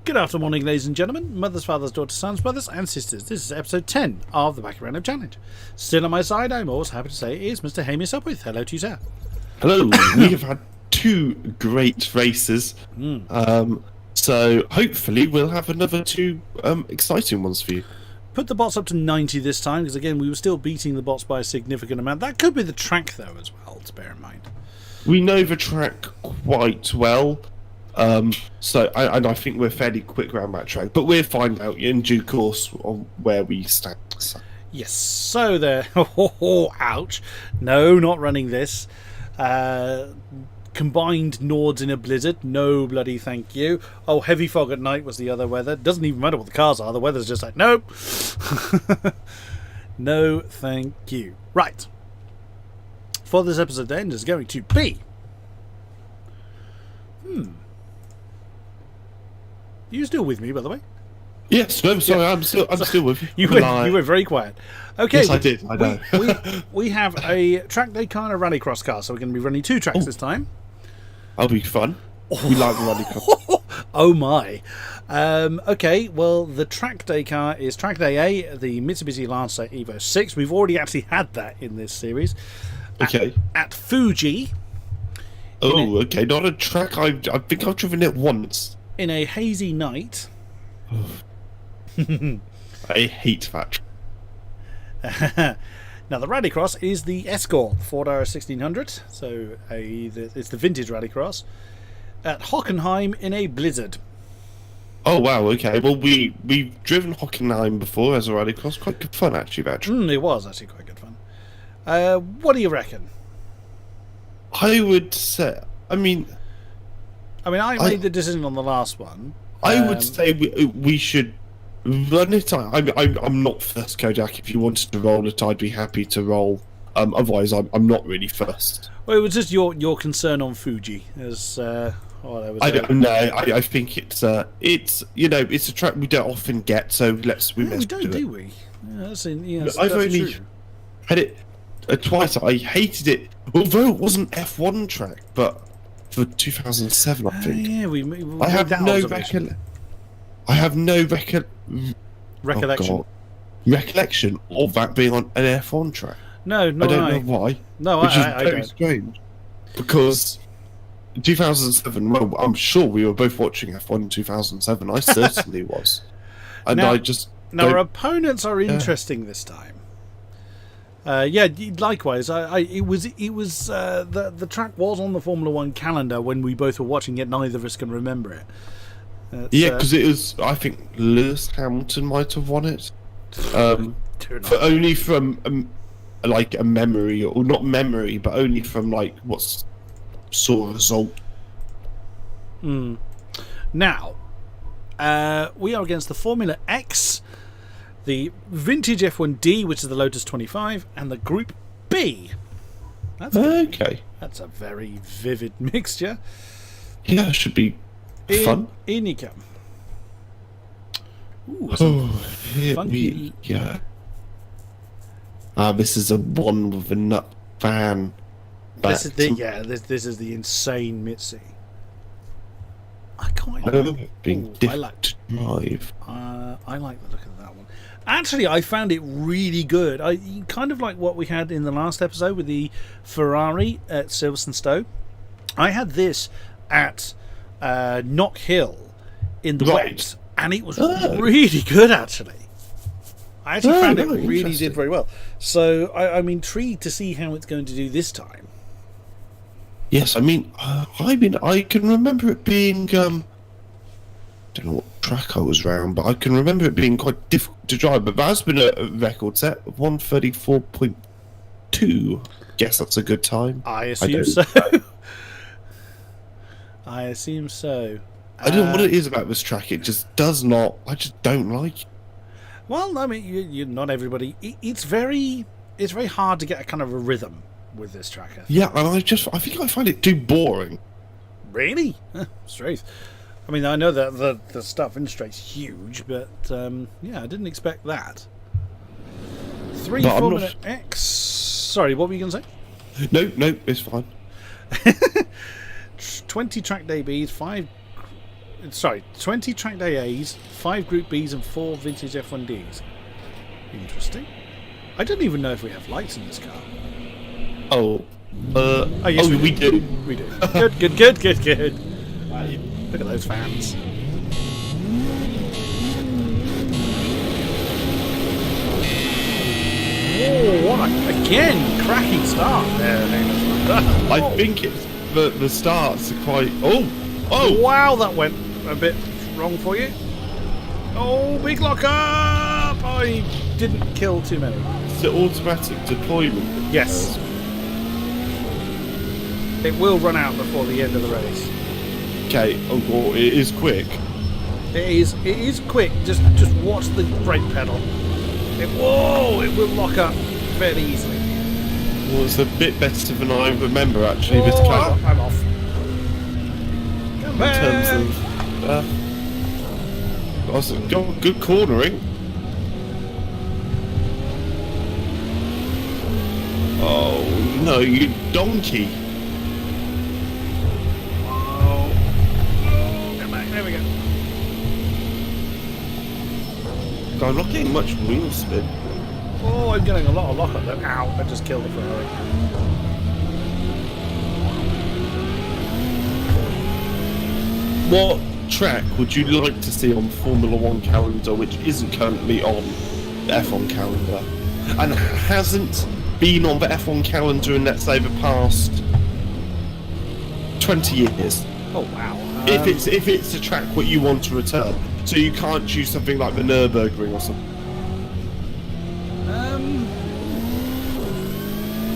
Good afternoon, ladies and gentlemen, mothers, fathers, daughters, sons, brothers and sisters. This is episode 10 of the Wacky Random Challenge. Still on my side, I'm always happy to say, is Mr. Hamish Upwith. Hello to you, sir. Hello. We have had two great races. So hopefully we'll have another two exciting ones for you. Put the bots up to 90 this time, because again, we were still beating the bots by a significant amount. That could be the track, though, as well, to bear in mind. We know the track quite well. So I think we're fairly quick around that track, but we'll find out in due course on where we stand. So. Yes, so there. Ouch. No, not running this. Combined Nords in a blizzard. No bloody thank you. Oh, heavy fog at night was the other weather. Doesn't even matter what the cars are. The weather's just like, nope. No thank you. Right. For this episode then is going to be... You still with me, by the way? Yes, no, sorry, yeah. I'm still with you. You were very quiet. Okay. Yes, I did. I know. We have a track day kind of rallycross car, so we're going to be running two tracks this time. That'll be fun. We like the rallycross. Oh my. Okay, well, the track day car is track day A, the Mitsubishi Lancer Evo 6. We've already actually had that in this series. Okay. At Fuji. Oh, okay. Not a track. I think I've driven it once. In a hazy night. I hate that. Now the Rallycross is the Escort Ford R1600, so it's the vintage Rallycross at Hockenheim in a blizzard. Oh wow, okay. Well, we've driven Hockenheim before as a Rallycross. Quite good fun actually, that. It was actually quite good fun. What do you reckon? I would say. I mean, I made the decision on the last one. I would say we should run it. I'm not first, Kodiak. If you wanted to roll it, I'd be happy to roll. Otherwise, I'm not really first. Well, it was just your concern on Fuji. As I don't know. I think it's a track we don't often get. So we don't do we? Yeah, I've only had it twice. I hated it, although it wasn't F1 track, but. For 2007, I think. Yeah, I have no recollection of that being on an F1 track. No, I don't know why. No, which is I very don't. strange. Because 2007, well, I'm sure we were both watching F1 in 2007. I certainly was, and now, I just. Now our opponents are interesting this time. Likewise. It was the track was on the Formula One calendar when we both were watching it. Neither of us can remember it. Because it was. I think Lewis Hamilton might have won it. Only from like a memory, or not memory, but only from like what sort of result. Now, we are against the Formula X. The vintage F1D, which is the Lotus 25, and the Group B. That's okay. That's a very vivid mixture. Yeah, it should be fun. In you come. Yeah. This is a one with a nut fan. This is the insane Mitzi. I quite like being difficult to drive. I like the look of that one. Actually, I found it really good. Kind of like what we had in the last episode with the Ferrari at Silverstone Stowe. I had this at Knock Hill in the wet, and it was really good, actually. I actually found it really did very well. So I'm intrigued to see how it's going to do this time. Yes, I can remember it being don't know what track I was around, but I can remember it being quite difficult to drive. But that's been a record set of 1:34.2. Guess that's a good time. I assume so. I assume so. I don't know what it is about this track. It just does not. I just don't like it. Well, you not everybody. It's very hard to get a kind of a rhythm with this tracker. Yeah, and I think I find it too boring. Really? Straight. I know that the stuff in straight's huge, but I didn't expect that. 3 Formula X. Sorry, what were you going to say? No, it's fine. 20 track day Bs, 5 Sorry, 20 tracked AAs, 5 Group Bs, and 4 vintage F1Ds. Interesting. I don't even know if we have lights in this car. Yes, we do. We do. Good. Look at those fans. Oh, what again? Cracking start there. I think it's the starts are quite. Oh! Wow, that went a bit wrong for you. Oh, big lock up! I didn't kill too many. It's the automatic deployment. Yes. It will run out before the end of the race. Okay. Oh, it is quick. It is quick. Just watch the brake pedal. It will lock up fairly easily. Well, it's a bit better than I remember actually. This car. I'm off. In terms of good cornering. Oh no, you donkey! Oh, come back. There we go. I'm not getting much wheel spin. Oh, I'm getting a lot of lock up there. Ow! I just killed the Ferrari. What track would you like to see on Formula One calendar, which isn't currently on the F1 calendar, and hasn't been on the F1 calendar in, let's say, the past 20 years? Oh wow! If it's a track what you want to return, so you can't choose something like the Nürburgring or something.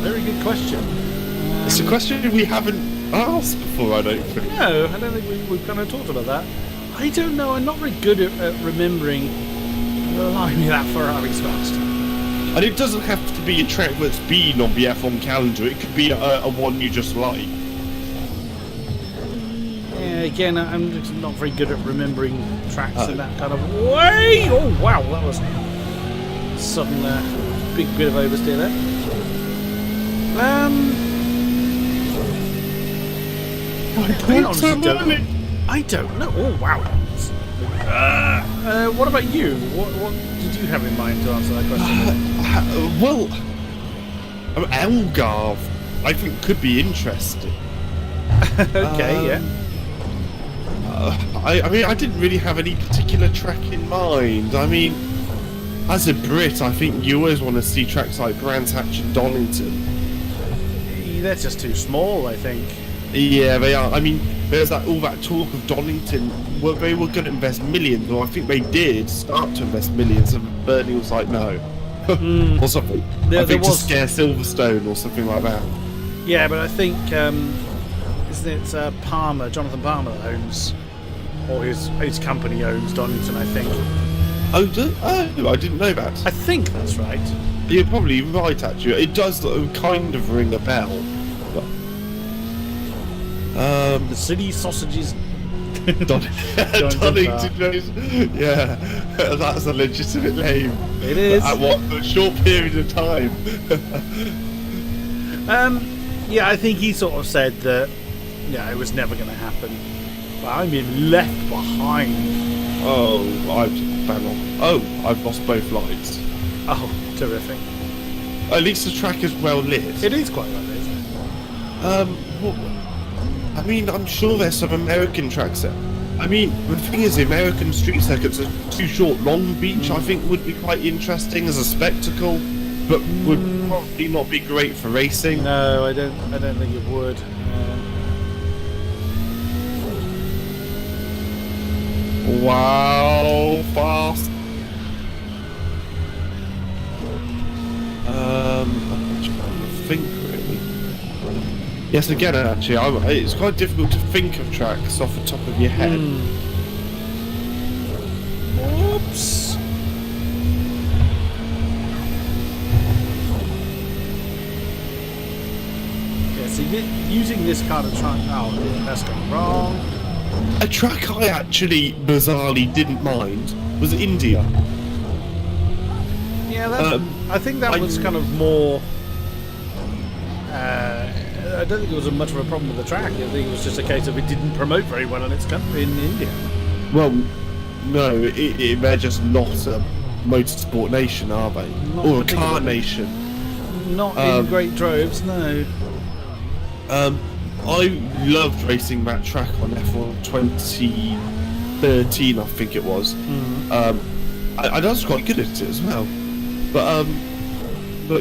Very good question. It's a question we haven't asked before, I don't think. No, I don't think we've kind of talked about that. I don't know. I'm not very good at remembering. Blimey, that Ferrari's fast. And it doesn't have to be a track that's been on the F1 calendar. It could be a one you just like. Yeah, again, I'm just not very good at remembering tracks in that kind of way. Oh wow, that was a sudden big bit of oversteer there. I don't know. Oh wow. What about you? What did you have in mind to answer that question? Well, Algarve, I think, could be interesting. Okay, yeah. I mean, I didn't really have any particular track in mind. I mean, as a Brit, I think you always want to see tracks like Brands Hatch and Donington. They're just too small, I think. Yeah, they are. I mean, there's all that talk of Donington. Well, they were going to invest millions, or I think they did start to invest millions, and Bernie was like, no. Or something. I think to scare Silverstone or something like that. Yeah, but I think, isn't it Palmer, Jonathan Palmer that owns, or his company owns Donington, I think. Oh, I didn't know that. I think that's right. You're probably right, actually. It does kind of ring a bell. But, the city sausages. Donington Jones. Yeah, that's a legitimate name. It is. At what a short period of time. Yeah, I think he sort of said that. Yeah, it was never going to happen. But I'm being left behind. Oh, I've lost both lights. Oh, terrific. At least the track is well lit. It is quite well lit. I mean, I'm sure there's some American tracks there. I mean, the thing is, the American street circuits are too short. Long Beach, I think, would be quite interesting as a spectacle, but would probably not be great for racing. No, I don't think it would. Wow, fast. I'm trying to think really. Yes, again, actually, it's quite difficult to think of tracks off the top of your head. Oops. Yeah, so using this kind of track. Oh, that's gone wrong. A track I actually bizarrely didn't mind was India. Yeah, I think that was kind of more. I don't think it was much of a problem with the track. I think it was just a case of it didn't promote very well in its country, in India. Well, no, they're just not a motorsport nation, are they? Not or a car nation. Not in great droves, no. I loved racing that track on F1 2013, I think it was. I was quite good at it as well. But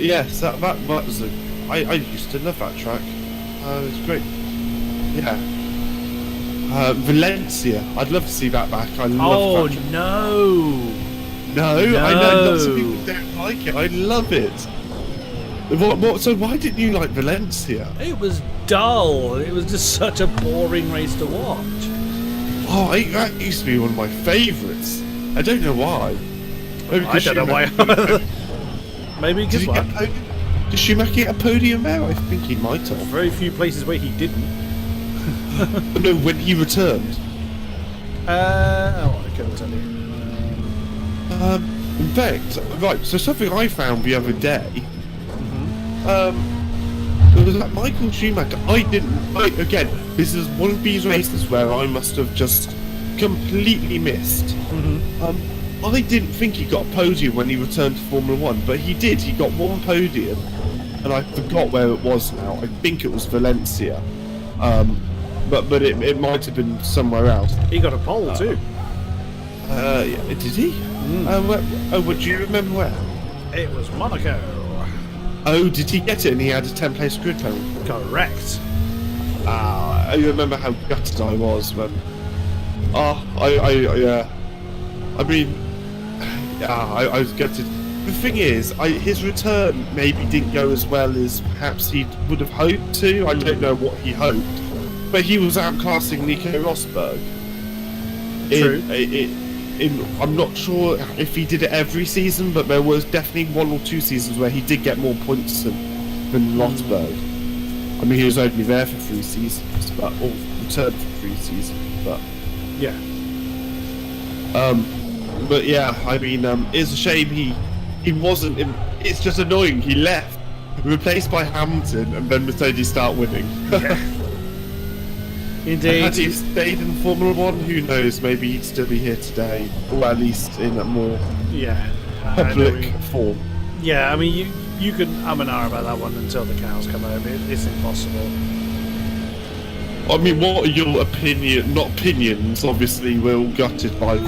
yes, that was I used to love that track. It was great. Yeah. Valencia, I'd love to see that back. I love that track. No, I know lots of people don't like it. I love it. So why didn't you like Valencia? it was dull. It was just such a boring race to watch. Oh, that used to be one of my favourites. I don't know why. Maybe I don't know why. Maybe because what? Did Schumacher get a podium there? I think he might have. Very few places where he didn't. No, when he returned. I couldn't tell you. In fact, right, so something I found the other day, it was like Michael Schumacher. Again, this is one of these races where I must have just completely missed. I didn't think he got a podium when he returned to Formula 1, but he did. He got one podium, and I forgot where it was now. I think it was Valencia. But it might have been somewhere else. He got a pole too. Yeah, did he? Would you remember where? It was Monaco. Oh, did he get it and he had a 10-place grid penalty? Correct. I remember how gutted I was when... I was gutted. The thing is, his return maybe didn't go as well as perhaps he would have hoped to. I don't know what he hoped. But he was outclassing Nico Rosberg. True. I'm not sure if he did it every season, but there was definitely 1 or 2 seasons where he did get more points than Rosberg. I mean, he was only there for 3 seasons, or returned for 3 seasons, but... Yeah. But yeah, I mean, it's a shame he wasn't... It's just annoying, he left, replaced by Hamilton, and then Mercedes start winning. Yeah. Indeed. Had he stayed in Formula 1, who knows, maybe he'd still be here today, or at least in a more public form. Yeah, I mean, you can and ahh about that one until the cows come home. It's impossible. I mean, what are your opinions, obviously we're all gutted by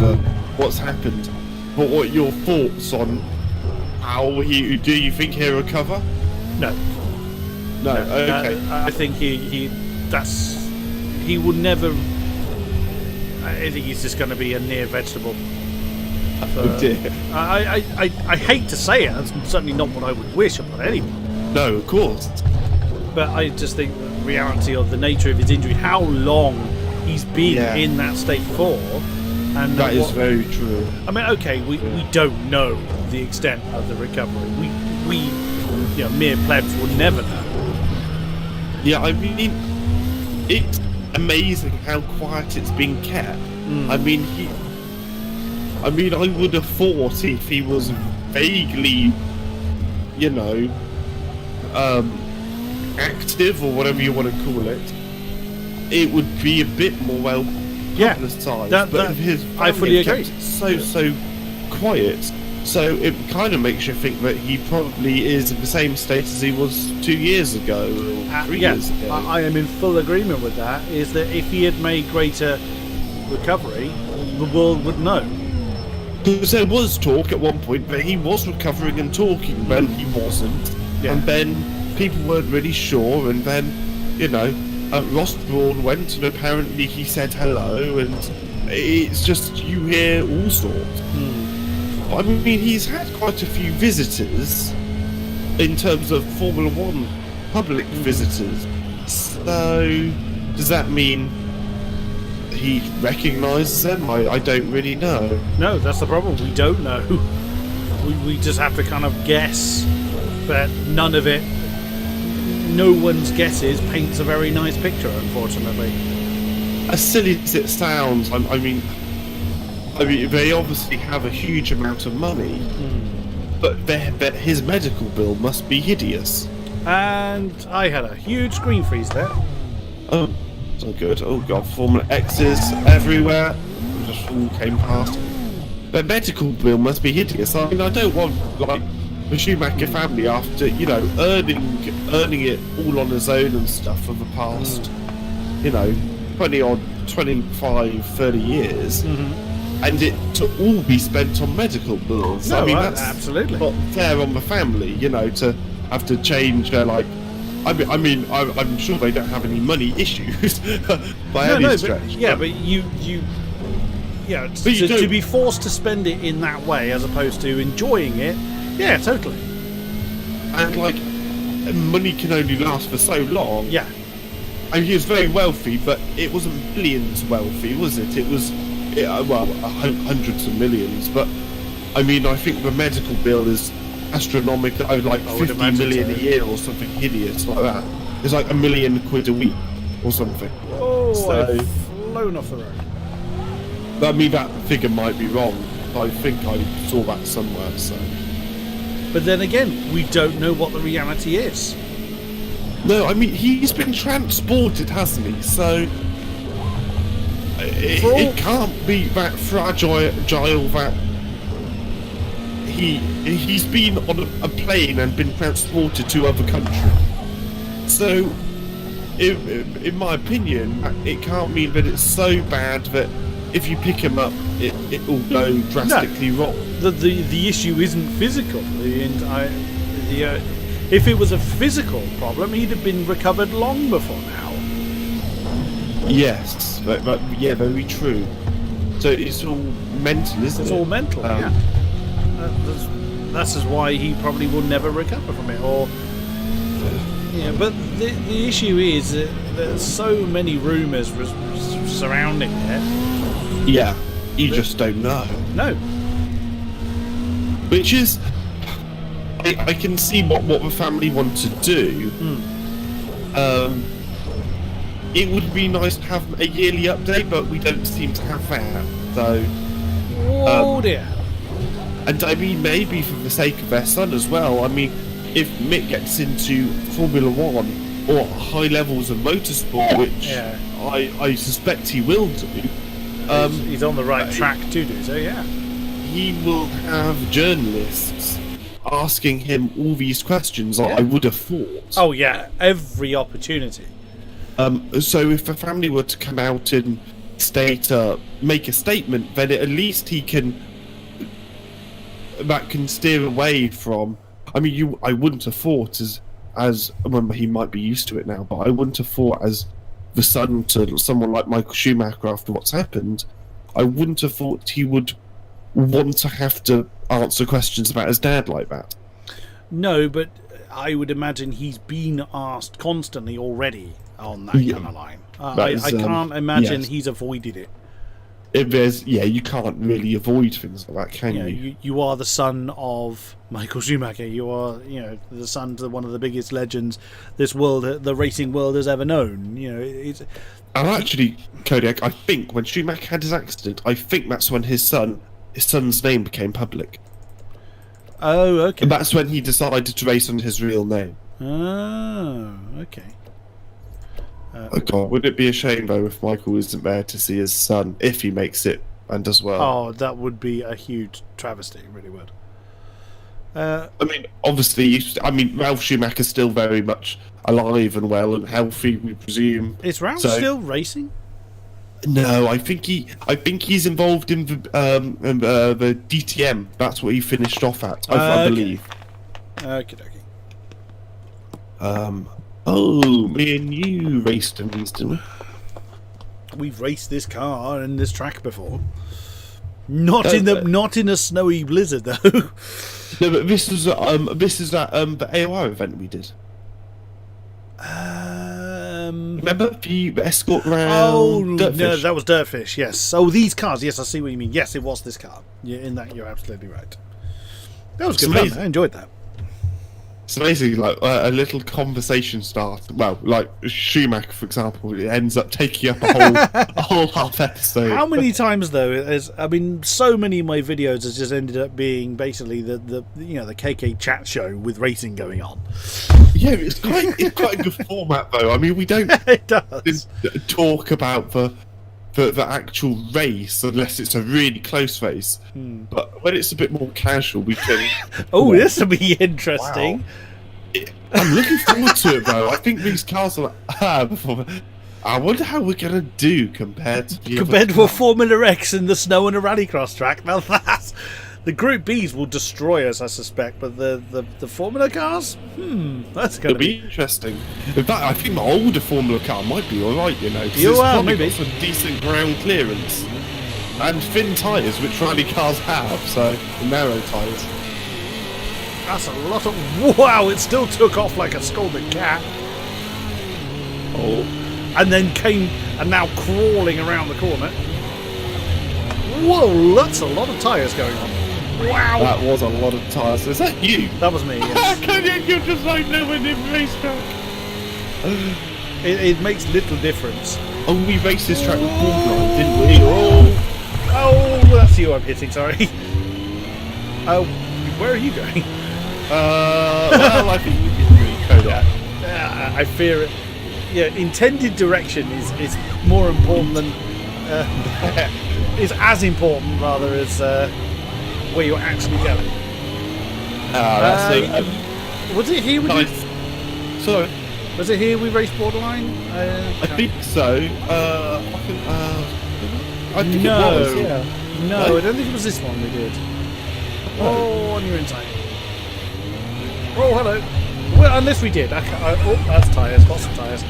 what's happened, but what are your thoughts on how do you think he'll recover? No. Okay. I think he would never. I think he's just going to be a near vegetable. Oh dear. I hate to say it. That's certainly not what I would wish upon anyone. No, of course. But I just think the reality of the nature of his injury, how long he's been in that state for, and that is very true. I mean, okay, we don't know the extent of the recovery. We mere plebs will never know. Yeah, I mean, it's amazing how quiet it's been kept. I mean, I would have thought if he was vaguely, active or whatever you want to call it, it would be a bit more publicised. But his I fully agree. So quiet. So it kind of makes you think that he probably is in the same state as he was 2 years ago or 3 years ago. I am in full agreement with that. Is that if he had made greater recovery, the world would know. Because there was talk at one point that he was recovering and talking, then he wasn't, and then people weren't really sure, and then Ross Brawn went and apparently he said hello, and it's just you hear all sorts. I mean, he's had quite a few visitors in terms of Formula 1 public visitors. So, does that mean he recognises them? I don't really know. No, that's the problem. We don't know. We just have to kind of guess, but no one's guesses paints a very nice picture, unfortunately. As silly as it sounds, I mean, they obviously have a huge amount of money, but his medical bill must be hideous. And I had a huge screen freeze there. Oh, so good. Oh god, Formula X's everywhere. Just all came past. The medical bill must be hideous. I mean, I don't want like the Schumacher family after earning it all on his own and stuff for the past 25, 30 years, and it to all be spent on medical bills. No, I mean, that's absolutely not fair on the family, to have to change their I'm sure they don't have any money issues by any stretch. To be forced to spend it in that way as opposed to enjoying it, yeah, totally. And money can only last for so long. Yeah. I mean, he was very wealthy, but it wasn't billions wealthy, was it? It was, hundreds of millions. But I mean, I think the medical bill is astronomical, like 50 million a year or something hideous like that. It's like £1 million a week or something. Oh, I've flown off the road. I mean, that figure might be wrong. I think I saw that somewhere. So. But then again, we don't know what the reality is. No, I mean, he's been transported, hasn't he? So it can't be that fragile that he's been on a plane and been transported to other country. So, in my opinion, it can't mean that it's so bad that if you pick him up, it will go drastically wrong. The issue isn't physical. If it was a physical problem, he'd have been recovered long before now. Yes, but yeah, very true. So it's all mental, isn't it? It's all mental, yeah. That's why he probably will never recover from it. But the issue is that there's so many rumours surrounding it. Yeah, you just don't know. No. Which is, I can see what the family want to do. It would be nice to have a yearly update, but we don't seem to have that. So. Oh dear. And I mean, maybe for the sake of their son as well. I mean, if Mick gets into Formula One or high levels of motorsport, which I suspect he will do, he's on the right track to do so. Yeah, he will have journalists asking him all these questions. I would have thought. Oh yeah, every opportunity. So if the family were to come out and make a statement, then at least he can. That can steer away from. I mean, I wouldn't have thought as well, he might be used to it now, but I wouldn't have thought as the son to someone like Michael Schumacher after what's happened. I wouldn't have thought he would want to have to answer questions about his dad like that. No, but I would imagine he's been asked constantly already on that kind of line. I can't imagine he's avoided it. You can't really avoid things like that, can you? You are the son of Michael Schumacher. You are, the son to one of the biggest legends the racing world has ever known. And actually, Kodiak, I think when Schumacher had his accident, I think that's when his son's name became public. Oh, okay. And that's when he decided to race under his real name. Oh, okay. Oh God, would it be a shame though if Michael isn't there to see his son if he makes it and does well? Oh, that would be a huge travesty, it really would. I mean, obviously, Ralph Schumacher's still very much alive and well and healthy, we presume. Is Ralph still racing? No, I think he's involved in the DTM. That's what he finished off at, I believe. Okay. Oh, me and you raced in these, didn't we? We've raced this car and this track before. Not in a snowy blizzard though. No, but this is that the AOR event we did. Remember the escort round? Oh Dirtfish? No, that was Dirtfish. Yes. Oh, these cars. Yes, I see what you mean. Yes, it was this car. Yeah, in that you're absolutely right. That was good fun. I enjoyed that. So basically, like a little conversation starts. Well, like Schumacher, for example, it ends up taking up a whole half episode. How many times though? I mean, so many of my videos has just ended up being basically the the KK chat show with racing going on. Yeah, it's quite a good format though. I mean, we don't It does. talk about the actual race unless it's a really close race. But when it's a bit more casual, we can. Oh, this will be interesting. Wow. I'm looking forward to it though. I think these cars are. I wonder how we're gonna do compared to a Formula X in the snow on a rallycross track. Now that's the Group Bs will destroy us, I suspect. But the Formula cars, that's gonna It'll be interesting. In fact, I think my older Formula car might be all right. You know, 'cause You it's are, probably maybe. got some decent ground clearance and thin tyres, which rally cars have. So narrow tyres. That's a lot of... Wow, it still took off like a scalded cat. Oh. And then came... And now crawling around the corner. Whoa, that's a lot of tyres going on. Wow. That was a lot of tyres. Is that you? That was me, yes. King-Kodiak, you're just like no one in racetrack. It makes little difference. Oh, we raced this track with Borderline, didn't we? Oh, that's you I'm hitting, sorry. Oh, where are you going? Well, I think we did really Kodak. I fear it. Yeah, intended direction is more important than is as important rather as where you're actually going. Was it here? Sorry. Was it here we raced Borderline? I think so. I think it was. Yeah. No, I don't think it was this one we did. Oh, on your inside. Oh, hello. Well, unless we did. Oh, that's tyres. Lots of tyres.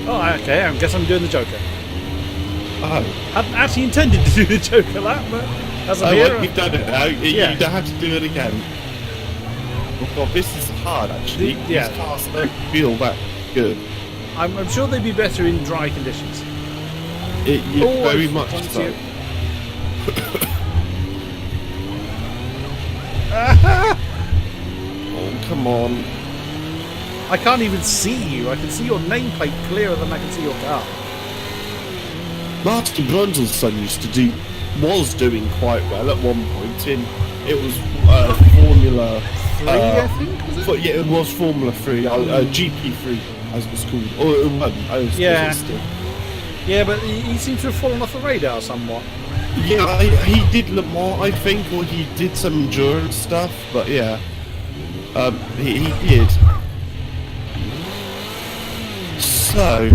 Oh, okay. I guess I'm doing the Joker. Oh. Hadn't actually intended to do the Joker lap, but as I'm here... Well, you've done it now. Yeah. You don't have to do it again. Oh God, this is hard actually. Yeah. These cars don't feel that good. I'm sure they'd be better in dry conditions. Very much so. Oh, come on. I can't even see you. I can see your nameplate clearer than I can see your car. Martin Brundle's was doing quite well at one point. It was Formula 3, I think, was it? Yeah, it was Formula 3, GP3 as it was called. Or it was yeah. Yeah, but he seems to have fallen off the radar somewhat. Yeah, he did Le Mans, I think, or he did some endurance stuff, but yeah. He did. So,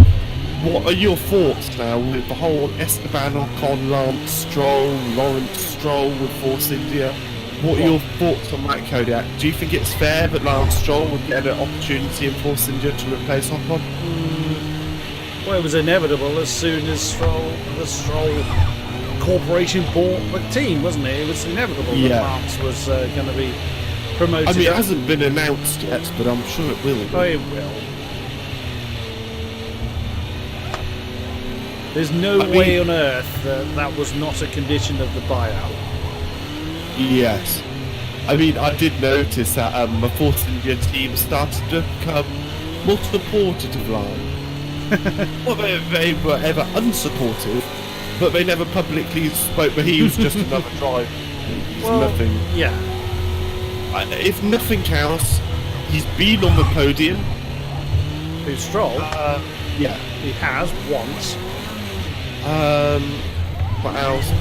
what are your thoughts now with the whole Esteban Ocon, Lance Stroll, Lawrence Stroll with Force India? What are your thoughts on that, Kodiak? Do you think it's fair that Lance Stroll would get an opportunity in Force India to replace Ocon? Well, it was inevitable as soon as the Stroll Corporation bought the team, wasn't it? It was inevitable that Lance was going to be promoted. I mean, it hasn't been announced yet, but I'm sure it will. Oh, it will. There's no way on earth that was not a condition of the buyout. Yes. I mean, I did notice that the Force India team started to become more supportive of Lance. Well, they were ever unsupportive, but they never publicly spoke. But he was just another driver. He's nothing. Yeah. If nothing else, he's been on the podium. Who's Stroll? Yeah. He has once. What else?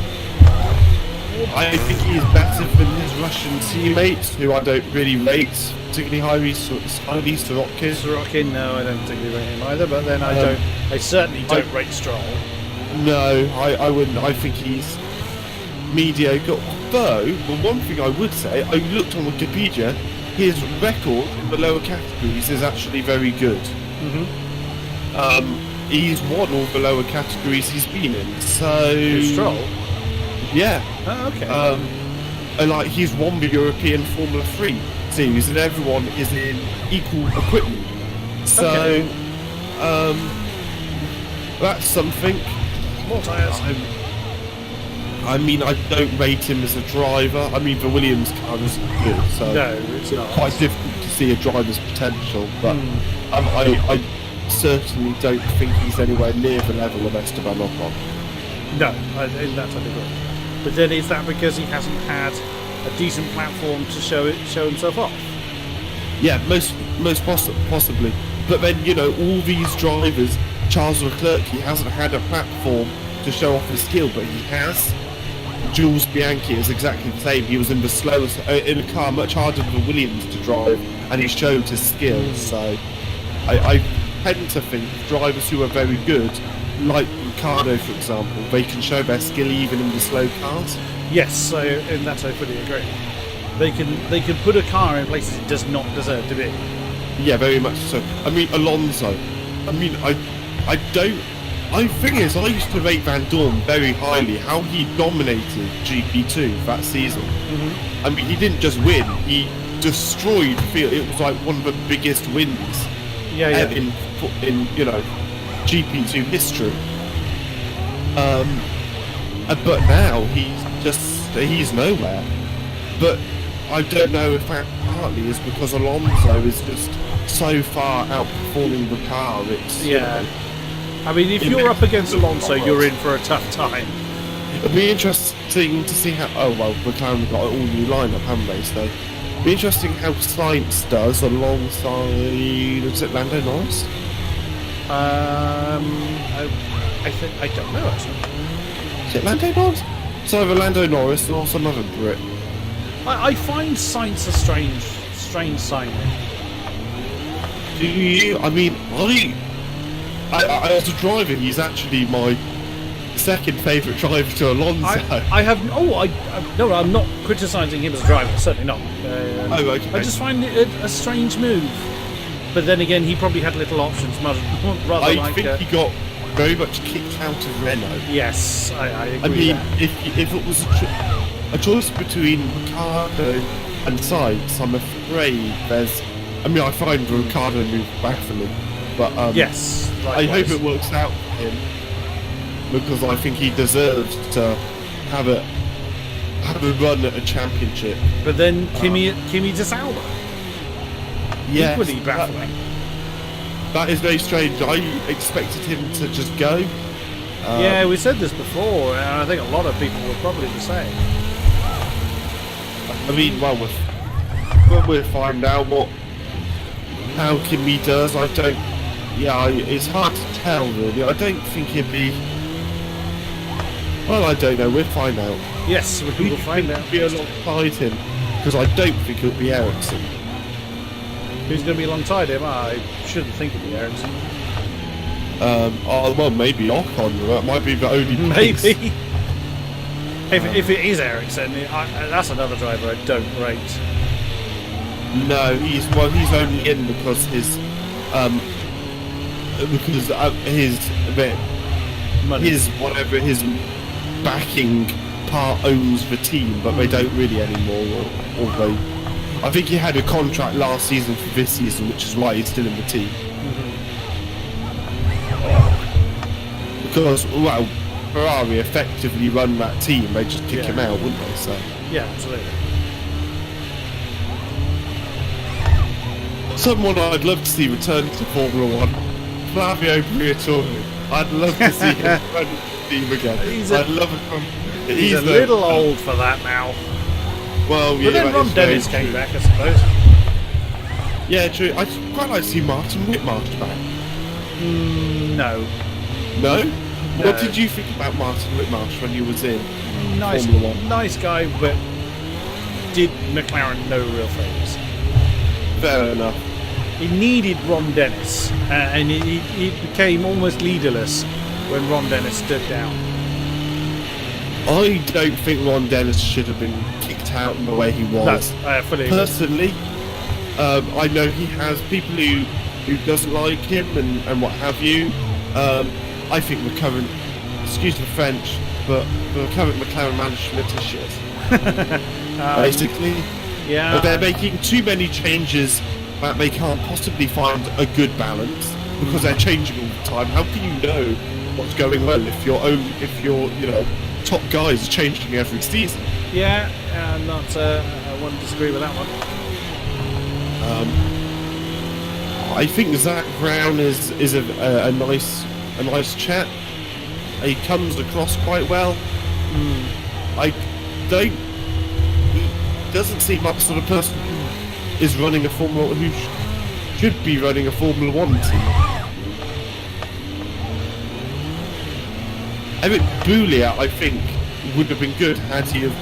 I think he's better than his Russian teammates, who I don't really rate, particularly highly Sorokin. Sorokin, no, I don't particularly rate him either. But then I certainly don't rate Stroll. No, I wouldn't. I think he's mediocre. Though, the one thing I would say, I looked on Wikipedia, his record in the lower categories is actually very good. He's won all the lower categories he's been in. So Stroll? Yeah. Oh, okay. And like he's won the European Formula 3 series, and everyone is in equal equipment. So, that's something. More tyres. I mean, I don't rate him as a driver. I mean, the Williams car isn't good, so no, it's not. quite difficult to see a driver's potential, but I certainly don't think he's anywhere near the level of Esteban Ocon. No, in that I agree. But then is that because he hasn't had a decent platform to show himself off? Yeah, most possibly. But then, you know, all these drivers, Charles Leclerc, he hasn't had a platform to show off his skill, but he has. Jules Bianchi is exactly the same. He was in the slowest, in a car much harder than Williams to drive, and he showed his skills. So I tend to think drivers who are very good, like Ricardo, for example, they can show their skill even in the slow cars. Yes, so in that I fully agree. They can put a car in places it does not deserve to be. Yeah, very much so. I mean, Alonso. I mean, I used to rate Van Dorn very highly. How he dominated GP2 that season. I mean, he didn't just win; he destroyed the field. It was like one of the biggest wins ever in you know GP2 history. But now he's nowhere. But I don't know if that partly is because Alonso is just so far outperforming the car. It's you know, I mean, if you're up against Alonso, you're in for a tough time. It'll be interesting to see how. Oh well, McLaren got an all-new lineup, haven't they? So it'll be interesting how Sainz does alongside. Is it Lando Norris? I don't know actually. Is it Lando Norris? It's either Lando Norris or some other Brit. I find Sainz a strange signing. Do you? I mean, I as a driver, he's actually my second favourite driver to Alonso. No, I'm not criticising him as a driver, certainly not. Okay. I just find it a strange move. But then again, he probably had little options, rather I think he got very much kicked out of Renault. Yes, I agree. I mean, if it was a choice between Ricardo and Sainz, I'm afraid there's. I mean, I find the Ricardo move baffling, but yes, I hope it works out for him because I think he deserves to have a run at a championship. But then Kimi de Sauber, equally baffling. That is very strange. I expected him to just go. Yeah, we said this before, and I think a lot of people were probably the same. I mean, well, we'll find out how Kimi does. I don't. Yeah, it's hard to tell really. I don't think he'd be. Well, I don't know. We'll find out. Yes, we will find out. Be alongside him because I don't think it'll be Ericsson. Who's going to be alongside him? I shouldn't think it'd be Ericsson. Well, maybe Ocon. That might be the only. Maybe. If it is Ericsson, that's another driver I don't rate. No, he's only in because his backing part owns the team, but they don't really anymore. Although I think he had a contract last season for this season, which is why he's still in the team. Because well, Ferrari effectively run that team. They just kick him out, wouldn't they? So yeah, absolutely. Someone I'd love to see return to Formula 1, Flavio Briatore. I'd love to see him run the team again. He's a little old for that now. Well, but then Ron Dennis came back, I suppose. Yeah, true. I'd quite like to see Martin Whitmarsh back. No. No? What did you think about Martin Whitmarsh when he was in Formula 1? Nice guy, but did McLaren no real favours. Fair enough. He needed Ron Dennis, and he became almost leaderless when Ron Dennis stood down. I don't think Ron Dennis should have been kicked out in the way he was. No, I fully agree. Personally, I know he has people who doesn't like him and what have you. I think the current, excuse the French, but the current McLaren management is shit. Basically. Yeah. But they're making too many changes that they can't possibly find a good balance because they're changing all the time. How can you know what's going well if your top guys are changing every season? Yeah, I wouldn't disagree with that one. I think Zach Brown is a nice chap. He comes across quite well. He doesn't seem like the sort of person who is running a who should be running a Formula 1 team. Eric Boulier, I think, would have been good had he have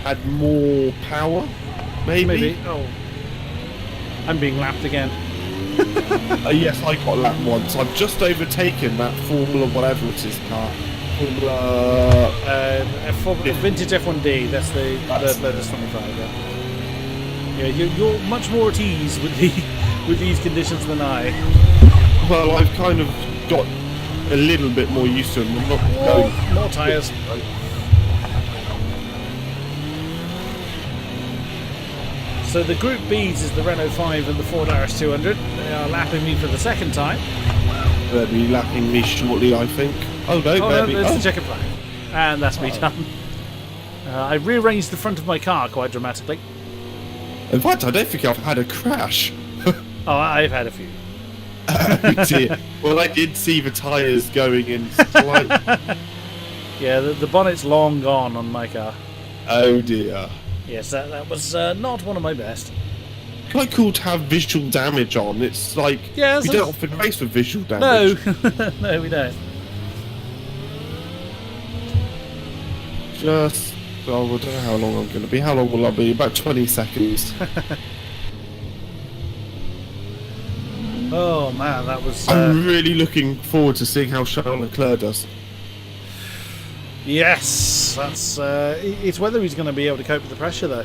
had more power. Maybe. Oh, I'm being lapped again. Yes, I got lapped once. I've just overtaken that Formula whatever it is car. Vintage F1D. That's the latest 25. Yeah, you're much more at ease with these conditions than I. Well, I've kind of got a little bit more used to them. I'm not going more tyres. So the Group B's is the Renault 5 and the Ford RS200. They are lapping me for the second time. They'll be lapping me shortly, I think. Oh no, there's the checkered flag. And that's me done. I rearranged the front of my car quite dramatically. In fact, I don't think I've had a crash. Oh, I've had a few. Oh dear. Well, I did see the tyres going in slightly. Yeah, the bonnet's long gone on my car. Oh dear. Yes, that was not one of my best. Quite cool to have visual damage on. It's like we don't often race with visual damage. No, no, we don't. Just, I don't know how long I'm going to be. How long will I be? About 20 seconds. Oh man, that was. I'm really looking forward to seeing how Charles Leclerc does. Yes, that's. It's whether he's going to be able to cope with the pressure, though.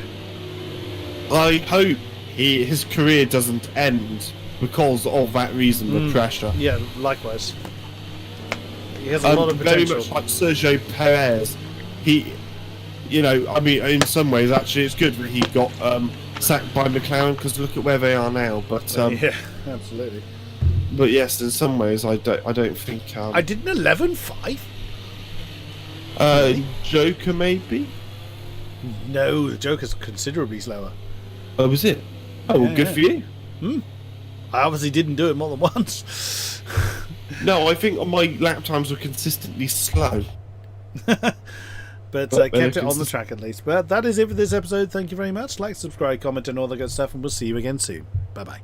I hope his career doesn't end because of that reason, the pressure. Yeah, likewise. He has a lot of potential. Very much like Sergio Perez. He, I mean, in some ways, actually, it's good that he got sacked by McLaren because look at where they are now. But yeah, absolutely. But yes, in some ways, I don't think. I did an 11.5. Joker maybe. No, the Joker's considerably slower. Oh, was it? Oh, well, good for you. I obviously didn't do it more than once. No, I think my lap times were consistently slow. But kept it on the track at least. But that is it for this episode. Thank you very much. Like, subscribe, comment, and all that good stuff, and we'll see you again soon. Bye bye.